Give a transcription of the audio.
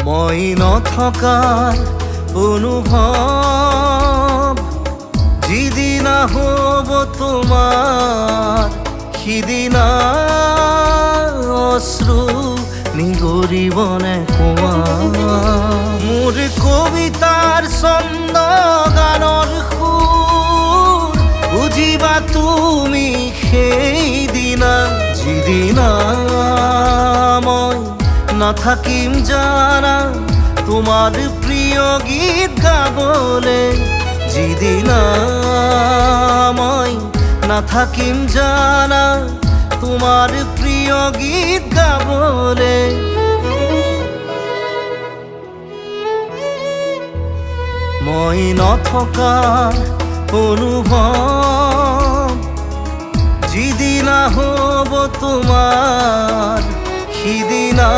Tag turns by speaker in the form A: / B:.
A: মই নথকাৰ অনুভৱ যিদিনা হ'ব তোমাৰ সিদিনা অশ্ৰু নিগৰিবনে কোৱা মোৰ কবিতাৰ ছন্দ গানৰ সুৰ বুজিবা তুমি সেইদিনা যিদিনা মই নাথাকিম জানা তোমাৰ প্ৰিয় গীত গাবলে যিদিনা মই নাথাকিম জানা তোমাৰ প্ৰিয় গীত গাবলে মই নথকাৰ অনুভৱ যিদিনা হ'ব তোমাৰ সিদিনা